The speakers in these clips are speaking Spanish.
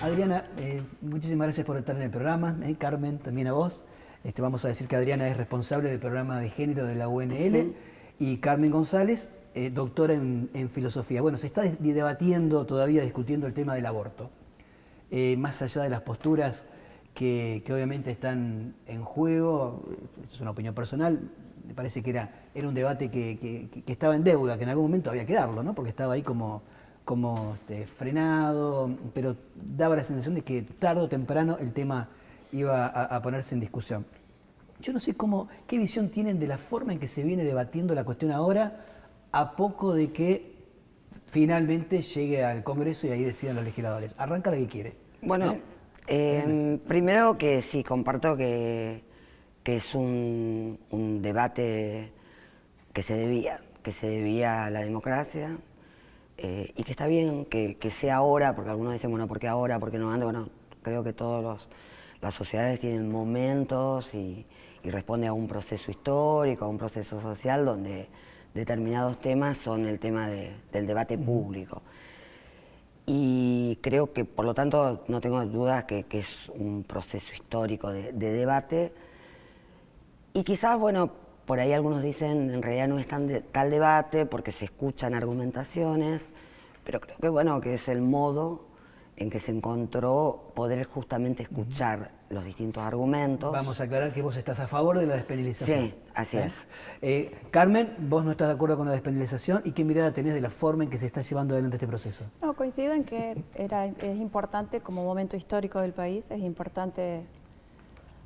Adriana, muchísimas gracias por estar en el programa. Carmen, también a vos. Vamos a decir que Adriana es responsable del programa de género de la UNL y Carmen González, doctora en filosofía. Bueno, se está debatiendo, todavía discutiendo el tema del aborto. Más allá de las posturas que obviamente están en juego, esto es una opinión personal, me parece que era un debate que estaba en deuda, que en algún momento había que darlo, ¿no? Porque estaba ahí como frenado, pero daba la sensación de que tarde o temprano el tema iba a ponerse en discusión. Yo no sé qué visión tienen de la forma en que se viene debatiendo la cuestión ahora, a poco de que finalmente llegue al Congreso y ahí decidan los legisladores. Arranca la que quiere. Bueno, primero que sí, comparto que es un debate que se debía a la democracia. Y que está bien que sea ahora, porque algunos dicen, bueno, ¿por qué ahora? ¿Por qué no antes? Bueno, creo que todas las sociedades tienen momentos y responde a un proceso histórico, a un proceso social donde determinados temas son el tema del debate público. Y creo que, por lo tanto, no tengo dudas que es un proceso histórico de debate. Y quizás, bueno, por ahí algunos dicen, en realidad no es tal debate porque se escuchan argumentaciones, pero creo que bueno, que es el modo en que se encontró poder justamente escuchar los distintos argumentos. Vamos a aclarar que vos estás a favor de la despenalización. Sí, así es. Carmen, vos no estás de acuerdo con la despenalización, ¿y qué mirada tenés de la forma en que se está llevando adelante este proceso? No, coincido en que es importante, como momento histórico del país, es importante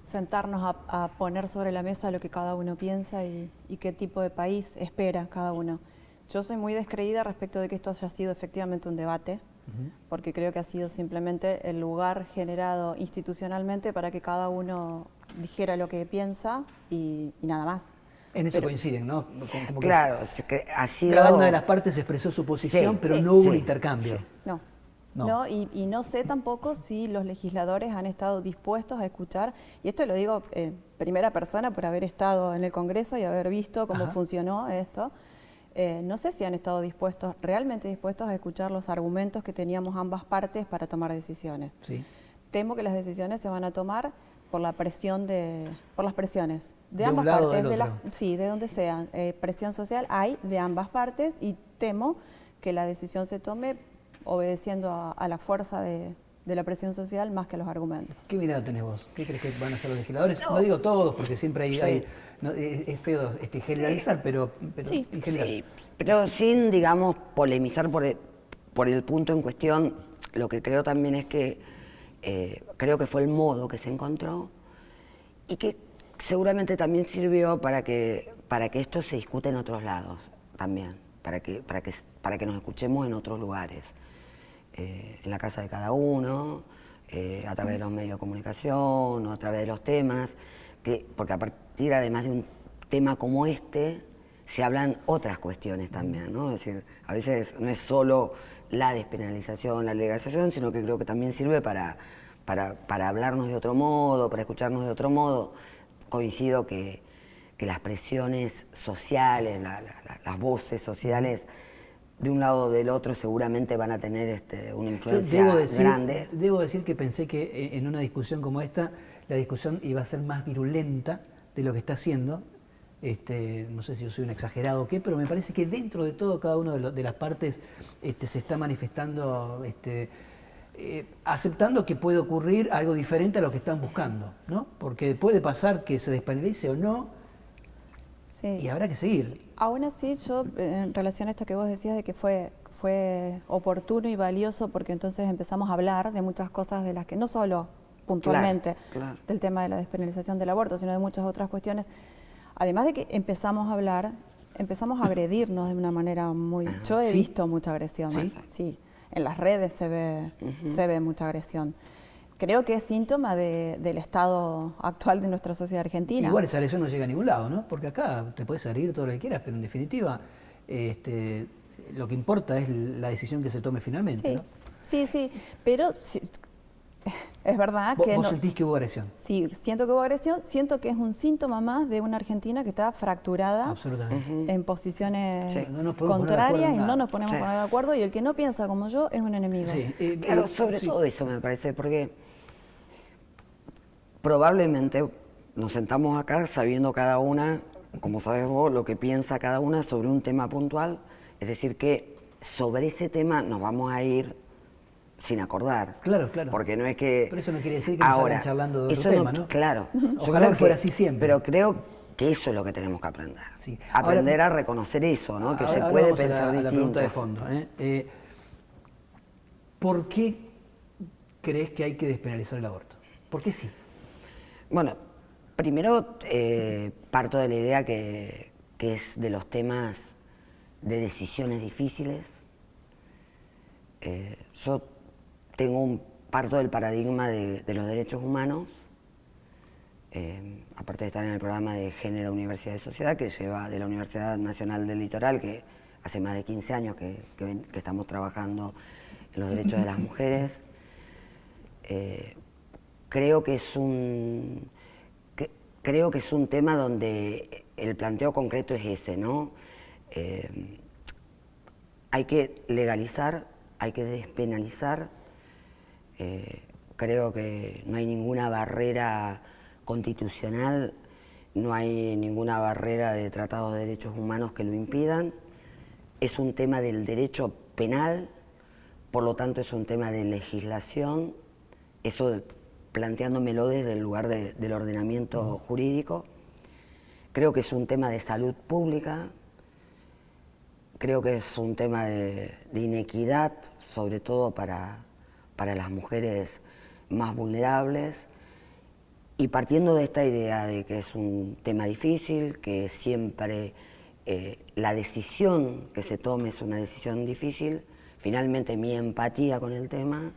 sentarnos a poner sobre la mesa lo que cada uno piensa y qué tipo de país espera cada uno. Yo soy muy descreída respecto de que esto haya sido efectivamente un debate, porque creo que ha sido simplemente el lugar generado institucionalmente para que cada uno dijera lo que piensa y nada más. En eso coinciden, ¿no? Como que claro, que ha sido... cada una de las partes expresó su posición, Sí, pero sí, no hubo sí, un intercambio. Sí. No, y no sé tampoco si los legisladores han estado dispuestos a escuchar, y esto lo digo en primera persona por haber estado en el Congreso y haber visto cómo funcionó esto. No sé si han estado realmente dispuestos a escuchar los argumentos que teníamos ambas partes para tomar decisiones. Sí. Temo que las decisiones se van a tomar por la presión por las presiones de un ambas lado partes, o del otro. sí, de donde sea. Presión social hay de ambas partes y temo que la decisión se tome obedeciendo a la fuerza de la presión social más que a los argumentos. ¿Qué mirada tenés vos? ¿Qué crees que van a hacer los legisladores? No digo todos, porque siempre hay no, es feo generalizar, pero Sí. en general. Sí, pero sin, digamos, polemizar por el punto en cuestión, lo que creo también es que creo que fue el modo que se encontró y que seguramente también sirvió para que esto se discute en otros lados también, para que nos escuchemos en otros lugares, en la casa de cada uno, a través de los medios de comunicación o a través de los temas, porque a partir además de un tema como este se hablan otras cuestiones también, ¿no? Es decir, a veces no es solo la despenalización, la legalización, sino que creo que también sirve para hablarnos de otro modo, para escucharnos de otro modo. Coincido que las presiones sociales, las voces sociales, de un lado o del otro seguramente van a tener una influencia grande. Debo decir que pensé que en una discusión como esta, la discusión iba a ser más virulenta de lo que está haciendo. No sé si yo soy un exagerado o qué, pero me parece que dentro de todo cada una de las partes se está manifestando, aceptando que puede ocurrir algo diferente a lo que están buscando, ¿no? Porque puede pasar que se despenalice o no, Sí. y habrá que seguir. Aún así, yo, en relación a esto que vos decías de que fue oportuno y valioso, porque entonces empezamos a hablar de muchas cosas de las que, no solo puntualmente Claro. del tema de la despenalización del aborto, sino de muchas otras cuestiones. Además de que empezamos a hablar, empezamos a agredirnos de una manera muy... Yo he visto mucha agresión, sí. En las redes se ve mucha agresión. Creo que es síntoma del estado actual de nuestra sociedad argentina. Igual esa agresión no llega a ningún lado, ¿no? Porque acá te puedes agredir todo lo que quieras, pero en definitiva lo que importa es la decisión que se tome finalmente, ¿no? Sí, pero es verdad ¿Vos, que vos no- sentís que hubo agresión? sí, siento que hubo agresión, siento que es un síntoma más de una Argentina que está fracturada Absolutamente. en posiciones Sí. No nos podemos poner de acuerdo contrarias en y nada. no nos ponemos Sí. a poner de acuerdo, y el que no piensa como yo es un enemigo. Sí, Claro, sobre sí. todo eso me parece, porque probablemente nos sentamos acá sabiendo cada una, como sabes vos, lo que piensa cada una sobre un tema puntual, es decir, que sobre ese tema nos vamos a ir sin acordar. Claro, claro. Porque no es que... Pero eso no quiere decir que nos salgan charlando de otro eso tema, ¿no? Claro. Yo Ojalá creo que fuera así siempre. Pero creo que eso es lo que tenemos que aprender. Sí. Aprender Ahora- a reconocer eso, ¿no? Que Ahora- se ahora puede vamos pensar a la distinto. pregunta de fondo. ¿Por qué crees que hay que despenalizar el aborto? ¿Por qué sí? Bueno, primero parto de la idea que es de los temas de decisiones difíciles. Yo parto del paradigma de los derechos humanos, aparte de estar en el programa de Género, Universidad y Sociedad, que lleva de la Universidad Nacional del Litoral, que hace más de 15 años que estamos trabajando en los derechos de las mujeres. Creo que es un tema donde el planteo concreto es ese, ¿no? Hay que legalizar, hay que despenalizar. Creo que no hay ninguna barrera constitucional, no hay ninguna barrera de tratados de derechos humanos que lo impidan. Es un tema del derecho penal, por lo tanto es un tema de legislación, eso planteándomelo desde el lugar del ordenamiento jurídico. Creo que es un tema de salud pública, creo que es un tema de inequidad, sobre todo para las mujeres más vulnerables, y partiendo de esta idea de que es un tema difícil, que siempre la decisión que se tome es una decisión difícil, finalmente mi empatía con el tema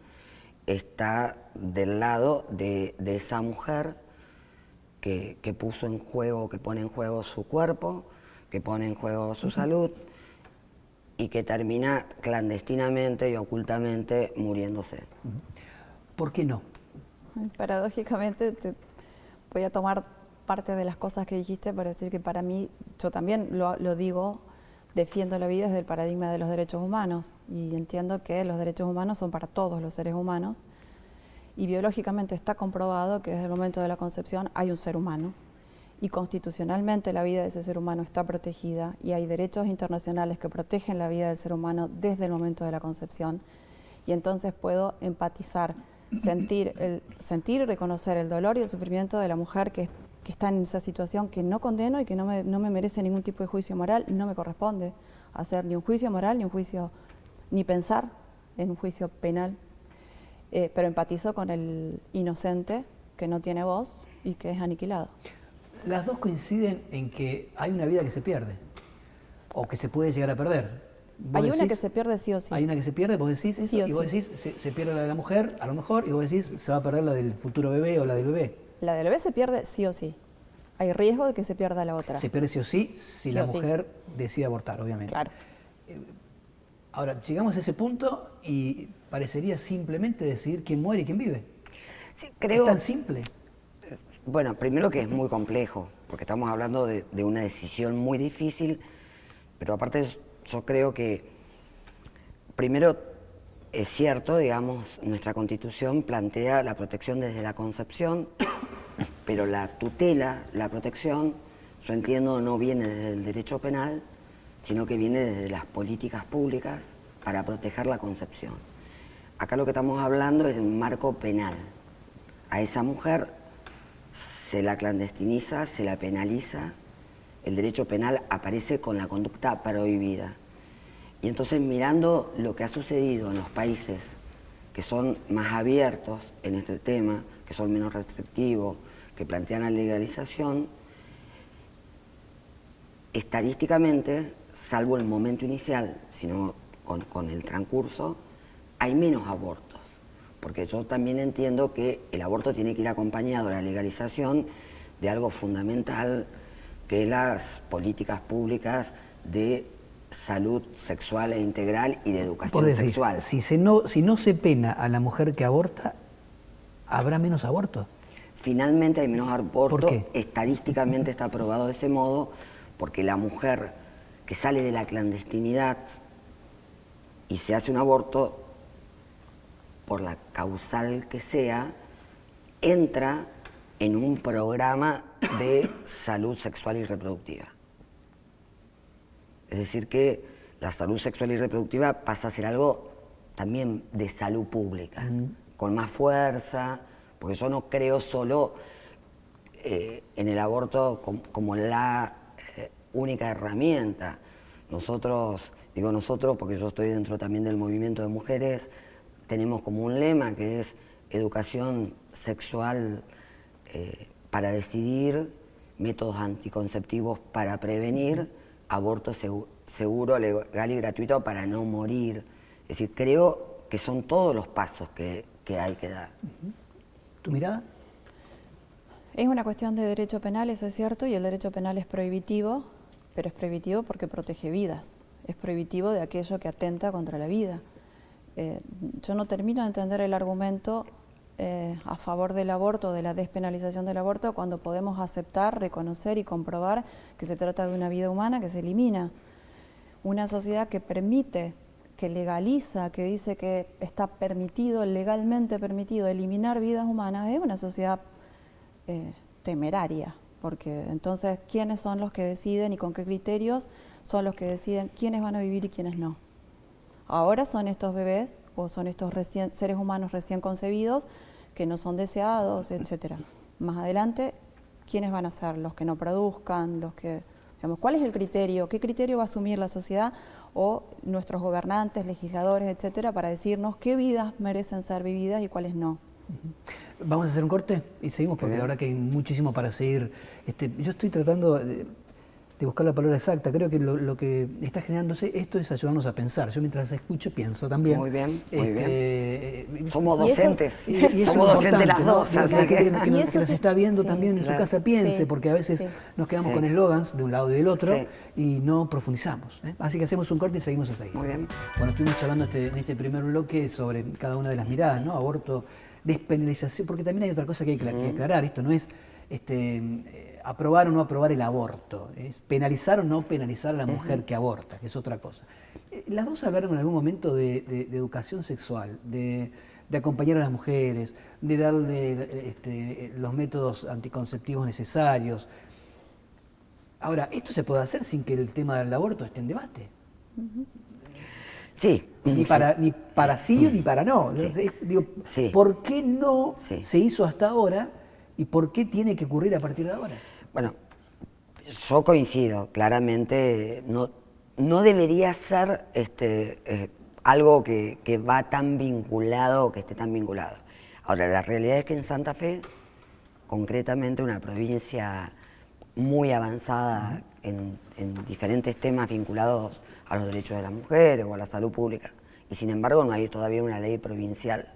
está del lado de esa mujer que puso en juego, que pone en juego su cuerpo, que pone en juego su salud y que termina clandestinamente y ocultamente muriéndose. ¿Por qué no? Paradójicamente, voy a tomar parte de las cosas que dijiste para decir que para mí, yo también lo digo, defiendo la vida desde el paradigma de los derechos humanos y entiendo que los derechos humanos son para todos los seres humanos y biológicamente está comprobado que desde el momento de la concepción hay un ser humano y constitucionalmente la vida de ese ser humano está protegida y hay derechos internacionales que protegen la vida del ser humano desde el momento de la concepción y entonces puedo empatizar, sentir y reconocer el dolor y el sufrimiento de la mujer que está en esa situación que no condeno y que no me merece ningún tipo de juicio moral y no me corresponde hacer ni un juicio moral, ni pensar en un juicio penal, pero empatizo con el inocente que no tiene voz y que es aniquilado. Las dos coinciden en que hay una vida que se pierde o que se puede llegar a perder. Hay una que se pierde sí o sí. Hay una que se pierde, vos decís eso, Sí o y vos sí. decís se pierde la de la mujer, a lo mejor, y vos decís se va a perder la del futuro bebé o la del bebé. La del bebé se pierde sí o sí. Hay riesgo de que se pierda la otra. Se pierde sí o sí si Sí la o sí. mujer decide abortar, obviamente. Claro. Ahora, llegamos a ese punto y parecería simplemente decidir quién muere y quién vive. Sí, Es tan simple. Bueno, primero que es muy complejo, porque estamos hablando de una decisión muy difícil, pero aparte yo creo que, primero, es cierto, digamos, nuestra Constitución plantea la protección desde la concepción, pero la tutela, la protección, yo entiendo, no viene desde el derecho penal, sino que viene desde las políticas públicas para proteger la concepción. Acá lo que estamos hablando es de un marco penal. A esa mujer se la clandestiniza, se la penaliza, el derecho penal aparece con la conducta prohibida. Y entonces mirando lo que ha sucedido en los países que son más abiertos en este tema, que son menos restrictivos, que plantean la legalización, estadísticamente, salvo el momento inicial, sino con el transcurso, hay menos abortos. Porque yo también entiendo que el aborto tiene que ir acompañado a la legalización de algo fundamental, que es las políticas públicas de salud sexual e integral y de educación Vos decís, sexual. si no se pena a la mujer que aborta, ¿Habrá menos abortos? Finalmente hay menos abortos. ¿Por qué? Estadísticamente está probado de ese modo, porque la mujer que sale de la clandestinidad y se hace un aborto, por la causal que sea, entra en un programa de salud sexual y reproductiva. Es decir, que la salud sexual y reproductiva pasa a ser algo también de salud pública, con más fuerza, porque yo no creo solo en el aborto como la única herramienta. Nosotros, digo nosotros porque yo estoy dentro también del movimiento de mujeres, tenemos como un lema que es educación sexual para decidir, métodos anticonceptivos para prevenir, aborto seguro, legal y gratuito para no morir. Es decir, creo que son todos los pasos que hay que dar. ¿Tu mirada? Es una cuestión de derecho penal, eso es cierto, y el derecho penal es prohibitivo, pero es prohibitivo porque protege vidas, es prohibitivo de aquello que atenta contra la vida. Yo no termino de entender el argumento a favor del aborto, de la despenalización del aborto, cuando podemos aceptar, reconocer y comprobar que se trata de una vida humana que se elimina. Una sociedad que permite, que legaliza, que dice que está permitido, legalmente permitido eliminar vidas humanas, es una sociedad temeraria, porque entonces, ¿quiénes son los que deciden y con qué criterios son los que deciden quiénes van a vivir y quiénes no? Ahora son estos bebés o son estos seres humanos recién concebidos que no son deseados, etcétera. Más adelante, ¿quiénes van a ser? Los que no produzcan, los que... Digamos, ¿cuál es el criterio? ¿Qué criterio va a asumir la sociedad o nuestros gobernantes, legisladores, etcétera, para decirnos qué vidas merecen ser vividas y cuáles no? Vamos a hacer un corte y seguimos porque la verdad que hay muchísimo para seguir. Yo estoy tratando de buscar la palabra exacta. Creo que lo que está generándose esto es ayudarnos a pensar. Yo mientras escucho pienso también. Muy bien, muy bien. Somos y eso- docentes. Y eso Somos es docentes las importante, dos. ¿no? así Que la gente que- que Y eso las que- está viendo sí, también en su claro. casa piense, Sí, porque a veces sí. nos quedamos Sí. con eslogans de un lado y del otro Sí. y no profundizamos. Así que hacemos un corte y seguimos a seguir. Muy bien. Bueno, estuvimos charlando en este primer bloque sobre cada una de las miradas, ¿no? Aborto, despenalización, porque también hay otra cosa que hay que aclarar. Esto no es aprobar o no aprobar el aborto, es penalizar o no penalizar a la mujer que aborta, que es otra cosa. Las dos hablaron en algún momento de educación sexual, de acompañar a las mujeres, de darle los métodos anticonceptivos necesarios. Ahora, esto se puede hacer sin que el tema del aborto esté en debate. Sí. Ni para sí ni para no. Entonces, digo, Sí. ¿por qué no Sí. se hizo hasta ahora y por qué tiene que ocurrir a partir de ahora? Bueno, yo coincido, claramente no debería ser algo que va tan vinculado o que esté tan vinculado. Ahora, la realidad es que en Santa Fe, concretamente una provincia muy avanzada en diferentes temas vinculados a los derechos de las mujeres o a la salud pública, y sin embargo no hay todavía una ley provincial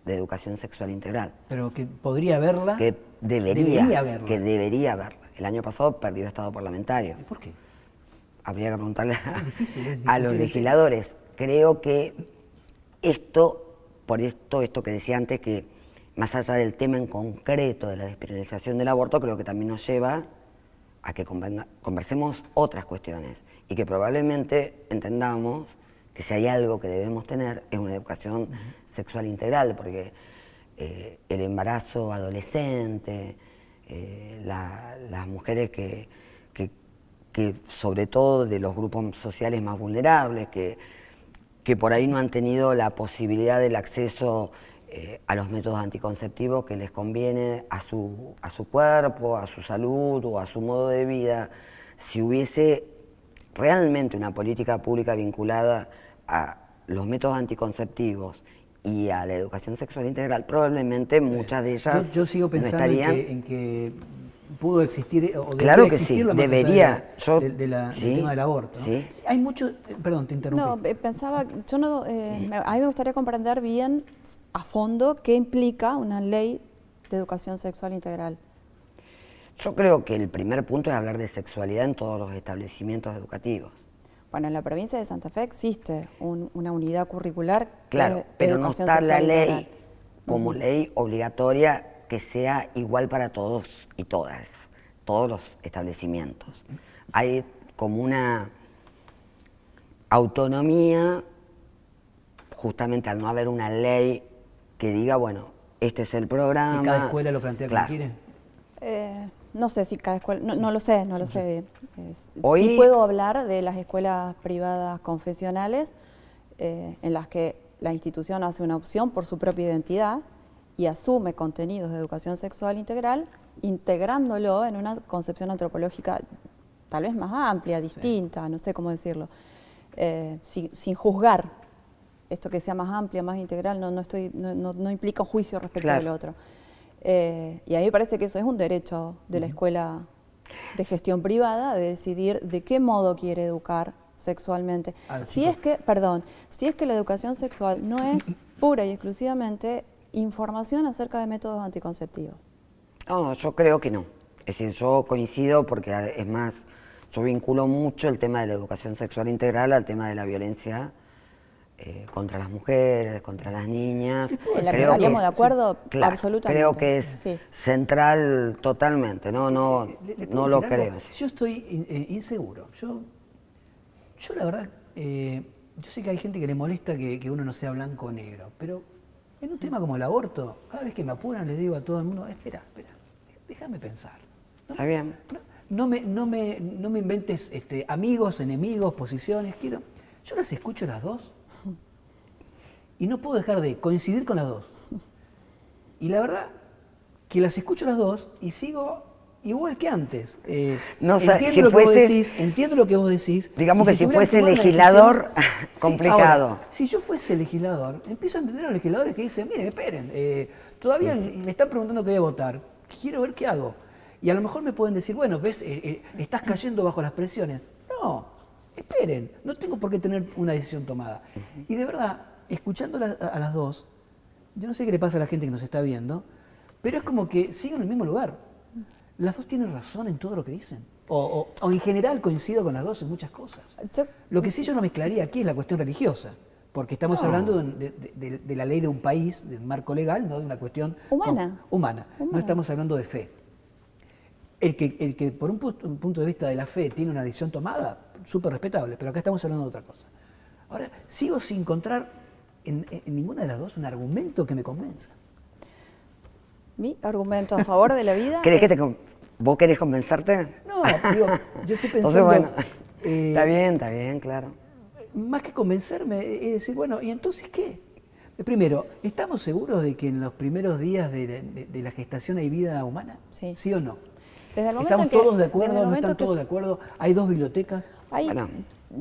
de educación sexual integral. Pero que podría haberla. Que debería haberla. haberla. El año pasado perdió estado parlamentario. ¿Por qué? Habría que preguntarle Es difícil, es a los difícil. legisladores. Creo que esto que decía antes, que más allá del tema en concreto de la despenalización del aborto, creo que también nos lleva a que conversemos otras cuestiones y que probablemente entendamos que si hay algo que debemos tener es una educación sexual integral, porque el embarazo adolescente, las mujeres que sobre todo de los grupos sociales más vulnerables, que por ahí no han tenido la posibilidad del acceso a los métodos anticonceptivos que les conviene a su cuerpo, a su salud o a su modo de vida, si hubiese realmente una política pública vinculada a los métodos anticonceptivos y a la educación sexual integral, probablemente muchas de ellas Yo sigo no pensando estarían. en que pudo existir o Claro debería que existir sí, la más allá debería. del Sí, tema del aborto, ¿no? sí. Hay mucho, perdón, te interrumpí. No, pensaba, a mí me gustaría comprender bien a fondo qué implica una ley de educación sexual integral. Yo creo que el primer punto es hablar de sexualidad en todos los establecimientos educativos. Bueno, en la provincia de Santa Fe existe una unidad curricular Claro, de pero no educación está la sexual ley integral. como ley obligatoria que sea igual para todos y todas, todos los establecimientos. Hay como una autonomía, justamente al no haber una ley que diga, bueno, este es el programa. ¿Y cada escuela lo plantea como quiere? No sé si cada escuela, no lo sé, no lo sé. Hoy, sí puedo hablar de las escuelas privadas confesionales en las que la institución hace una opción por su propia identidad y asume contenidos de educación sexual integral, integrándolo en una concepción antropológica tal vez más amplia, distinta, no sé cómo decirlo, sin juzgar. Esto que sea más amplia, más integral, no implica un juicio respecto del otro. Y a mí me parece que eso es un derecho de la escuela de gestión privada, de decidir de qué modo quiere educar sexualmente. Si es que la educación sexual no es pura y exclusivamente información acerca de métodos anticonceptivos. No, yo creo que no. Es decir, yo coincido porque, es más, yo vinculo mucho el tema de la educación sexual integral al tema de la violencia contra las mujeres, contra las niñas. En la que estaríamos de acuerdo, claro, absolutamente. Creo que es central totalmente, no lo creo. Yo estoy inseguro. Yo la verdad, yo sé que hay gente que le molesta que uno no sea blanco o negro, pero en un tema como el aborto, cada vez que me apuran les digo a todo el mundo, espera, déjame pensar. ¿No? Está bien. No me inventes amigos, enemigos, posiciones, yo las escucho las dos y no puedo dejar de coincidir con las dos. Y la verdad que las escucho las dos y sigo igual que antes. Entiendo lo que vos decís. Digamos que si fuese legislador, complicado. Ahora, si yo fuese legislador, empiezo a entender a los legisladores que dicen, miren, esperen, todavía me están preguntando qué voy a votar, quiero ver qué hago. Y a lo mejor me pueden decir, bueno, ves, estás cayendo bajo las presiones. No, esperen, no tengo por qué tener una decisión tomada. Y de verdad, escuchando a las dos, yo no sé qué le pasa a la gente que nos está viendo, pero es como que siguen en el mismo lugar. Las dos tienen razón en todo lo que dicen. O en general coincido con las dos en muchas cosas. Lo que sí yo no mezclaría aquí es la cuestión religiosa, porque estamos hablando de la ley de un país, de un marco legal, no de una cuestión humana. No estamos hablando de fe. El que por un punto de vista de la fe tiene una decisión tomada, súper respetable, pero acá estamos hablando de otra cosa. Ahora, sigo sin encontrar en ninguna de las dos un argumento que me convenza. Mi argumento a favor de la vida. ¿Vos querés convencerte? No, digo, yo estoy pensando. Entonces, bueno, está bien, claro. Más que convencerme, es decir, bueno, ¿y entonces qué? Primero, ¿estamos seguros de que en los primeros días de la gestación hay vida humana? Sí. ¿Sí o no? Desde el momento ¿Estamos en que, todos de acuerdo? desde el ¿No momento están todos de acuerdo? ¿Hay dos bibliotecas?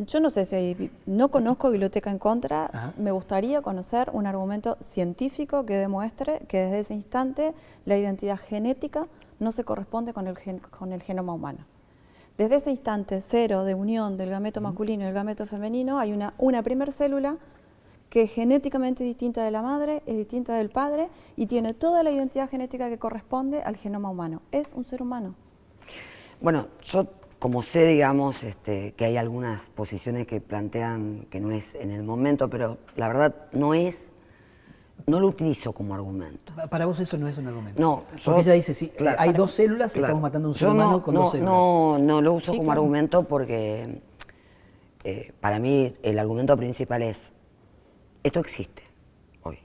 Yo no sé si no conozco Biblioteca en Contra. Ajá. Me gustaría conocer un argumento científico que demuestre que desde ese instante la identidad genética no se corresponde con el genoma humano. Desde ese instante cero de unión del gameto masculino y del gameto femenino hay una primer célula que es genéticamente distinta de la madre, es distinta del padre y tiene toda la identidad genética que corresponde al genoma humano. Es un ser humano. Bueno, yo como sé, digamos, que hay algunas posiciones que plantean que no es en el momento, pero la verdad no lo utilizo como argumento. Para vos eso no es un argumento. No, porque ella dice, sí, hay dos células, estamos matando a un ser humano con dos células. No lo uso como argumento porque para mí el argumento principal es, esto existe hoy,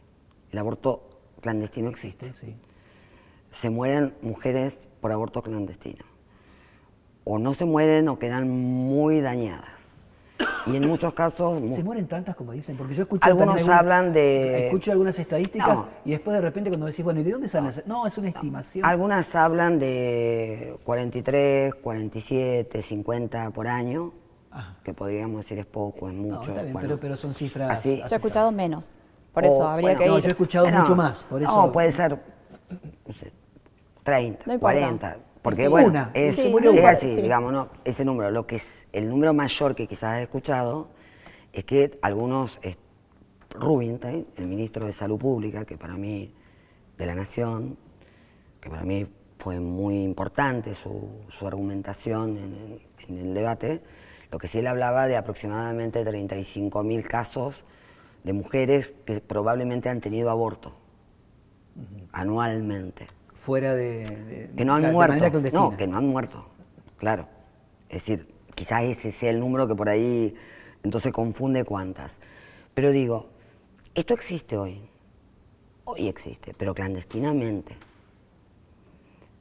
el aborto clandestino existe. Sí. Se mueren mujeres por aborto clandestino. O no se mueren o quedan muy dañadas. Y en muchos casos... ¿Se mueren tantas como dicen? Porque yo escucho escucho algunas estadísticas y después de repente cuando decís, bueno, ¿y de dónde salen? No, es una estimación. Algunas hablan de 43, 47, 50 por año, que podríamos decir es poco, es mucho. Está bien, pero son cifras... Así. Yo he escuchado menos, por eso habría que ir... No, yo he escuchado mucho más, por eso... No, puede ser, no sé, 30, no 40... Porque sí, bueno, es así, sí. digamos, ¿no? Ese número, lo que es el número mayor que quizás he escuchado, es que algunos, Rubinstein, el ministro de Salud Pública, que para mí, de la Nación, que para mí fue muy importante su argumentación en el debate, lo que sí él hablaba de aproximadamente 35.000 casos de mujeres que probablemente han tenido aborto. anualmente. Fuera de Que no han de muerto. manera clandestina. No, que no han muerto, claro. Es decir, quizás ese sea el número que por ahí entonces confunde cuántas. Pero digo, esto existe hoy. Hoy existe, pero clandestinamente.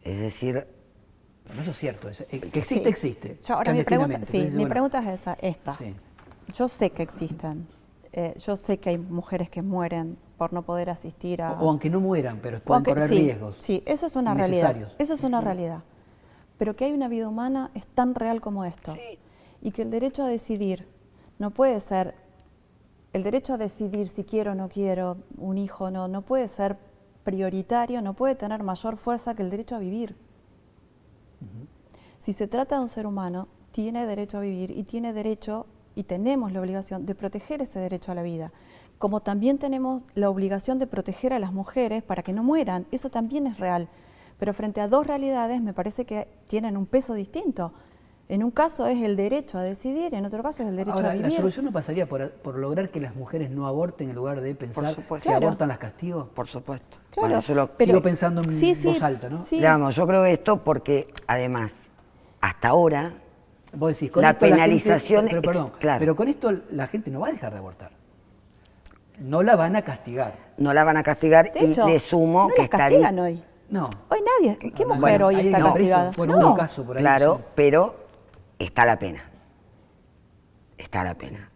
Es decir, Bueno, eso es cierto, que existe, existe. Yo ahora mi pregunta, clandestinamente. sí, Entonces, mi bueno, pregunta es esta. sí. Yo sé que existen. Yo sé que hay mujeres que mueren por no poder asistir a... O aunque no mueran, pero pueden correr sí, riesgos. Sí, eso es una realidad. innecesarios. Eso es una realidad. Pero que hay una vida humana es tan real como esto. Sí. Y que el derecho a decidir no puede ser... El derecho a decidir si quiero o no quiero un hijo no puede ser prioritario, no puede tener mayor fuerza que el derecho a vivir. Si se trata de un ser humano, tiene derecho a vivir y tiene derecho, y tenemos la obligación de proteger ese derecho a la vida. Como también tenemos la obligación de proteger a las mujeres para que no mueran, eso también es real. Pero frente a dos realidades me parece que tienen un peso distinto. En un caso es el derecho a decidir, en otro caso es el derecho Ahora, a ¿la vivir. solución no pasaría por lograr que las mujeres no aborten en lugar de pensar supuesto. si Claro. abortan las castigo? por supuesto. Claro, Bueno, eso lo, pero- Sigo pensando en sí, sí, voz alta, ¿no? sí. digamos, yo creo esto porque además, hasta ahora, Vos decís, con la esto gente- penalización pero, perdón, claro. pero con esto la gente no va a dejar de abortar. No la van a castigar. no la van a castigar De hecho, y le sumo no que las está castigan hoy. No. Hoy nadie. ¿Qué No, mujer bueno, hoy hay está alguien castigada? preso. Bueno, no. hubo un caso por ahí. Claro, sí. pero está la pena. Está la pena.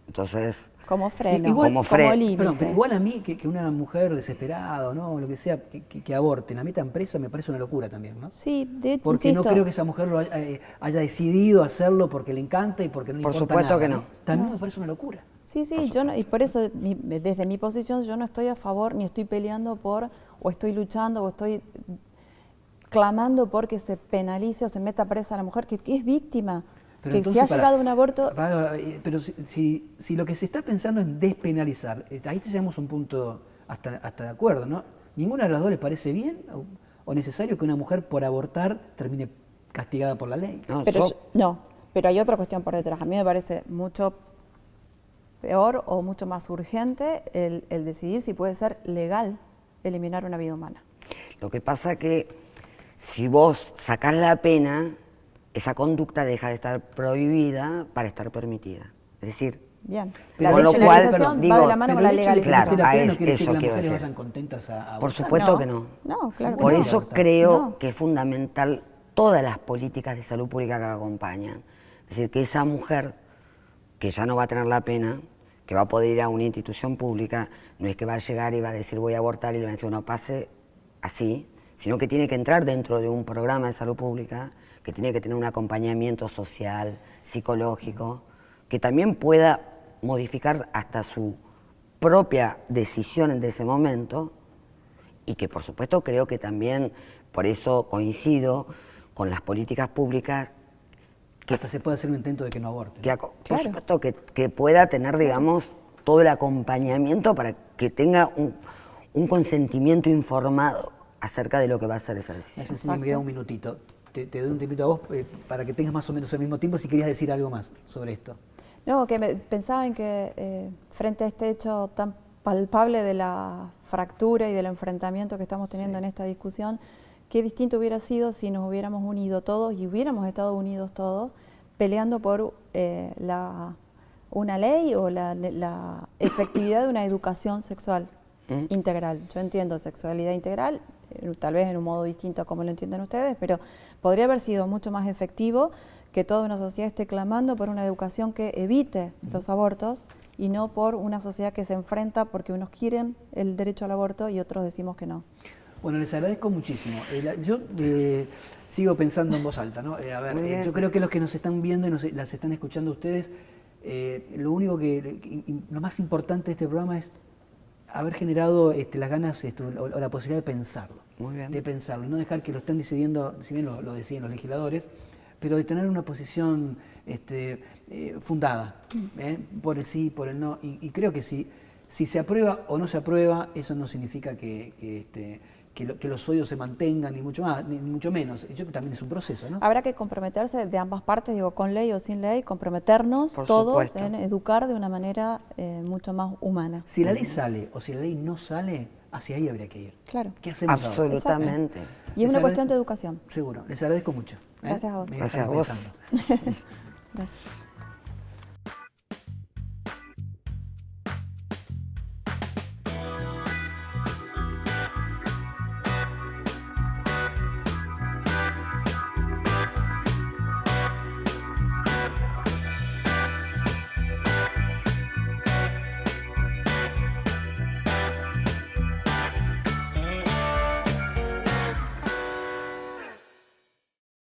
Entonces, Como freno, igual- como freno. límite. Perdón, pero igual a mí que una mujer desesperada o no, lo que sea, que aborte, la metan presa me parece una locura también, ¿no? Sí, Porque insisto, no creo que esa mujer haya decidido hacerlo porque le encanta y porque no le Por importa supuesto nada, que no. También me parece una locura. Sí, yo no, y por eso desde mi posición yo no estoy a favor ni estoy peleando por, o estoy luchando, o estoy clamando por que se penalice o se meta presa a la mujer que es víctima, Pero que entonces, si ha pará, llegado un aborto... Pero si lo que se está pensando es despenalizar, ahí te llegamos a un punto hasta de acuerdo, ¿no? ¿Ninguna de las dos les parece bien o necesario que una mujer por abortar termine castigada por la ley? no, Pero yo- no, pero hay otra cuestión por detrás. A mí me parece mucho peor o mucho más urgente el decidir si puede ser legal eliminar una vida humana. lo que pasa que si vos sacás la pena, esa conducta deja de estar prohibida para estar permitida. Es decir, Bien. Pero La con lo cual, despenalización digo, va de la mano pero con la el hecho de que legalización. esté la Claro, pena no a quiere decir eso que las quiero mujeres decir. vayan contentas a abortar. por supuesto No, que no. no, claro que Por no. eso creo No. que es fundamental todas las políticas de salud pública que acompañan. Es decir, que esa mujer que ya no va a tener la pena, que va a poder ir a una institución pública, no es que va a llegar y va a decir voy a abortar y le van a decir no pase así, sino que tiene que entrar dentro de un programa de salud pública, que tiene que tener un acompañamiento social, psicológico, que también pueda modificar hasta su propia decisión de ese momento y que por supuesto creo que también, por eso coincido con las políticas públicas, Hasta se puede hacer un intento de que no aborten. por Claro. supuesto que pueda tener, digamos, todo el acompañamiento para que tenga un consentimiento informado acerca de lo que va a ser esa Me decisión. hace señal que me queda un minutito. Te doy un tiempito a vos para que tengas más o menos el mismo tiempo si querías decir algo más sobre esto. No, que pensaba en que frente a este hecho tan palpable de la fractura y del enfrentamiento que estamos teniendo en esta discusión, qué distinto hubiera sido si nos hubiéramos unido todos y hubiéramos estado unidos todos peleando por una ley o la efectividad de una educación sexual integral. Yo entiendo sexualidad integral, tal vez en un modo distinto a como lo entienden ustedes, pero podría haber sido mucho más efectivo que toda una sociedad esté clamando por una educación que evite los abortos y no por una sociedad que se enfrenta porque unos quieren el derecho al aborto y otros decimos que no. Bueno, les agradezco muchísimo. Yo sigo pensando en voz alta, ¿no? A ver, Muy bien. yo creo que los que nos están viendo y las están escuchando ustedes, lo único lo más importante de este programa es haber generado las ganas o la posibilidad de pensarlo. Muy bien. De pensarlo, no dejar que lo estén decidiendo, si bien lo deciden los legisladores, pero de tener una posición fundada, por el sí, por el no. Y creo que si se aprueba o no se aprueba, eso no significa que que los odios se mantengan, ni mucho más, ni mucho menos. Yo creo que también es un proceso, ¿no? Habrá que comprometerse de ambas partes, digo, con ley o sin ley, comprometernos Por todos supuesto. en educar de una manera mucho más humana. Si la ley sale o si la ley no sale, hacia ahí habría que ir. Claro. ¿Qué hacemos ahora? Absolutamente. Y es una Les cuestión de agrade- educación. Seguro. Les agradezco mucho. Gracias a vos. Me Gracias a dejaron vos. pensando. Gracias.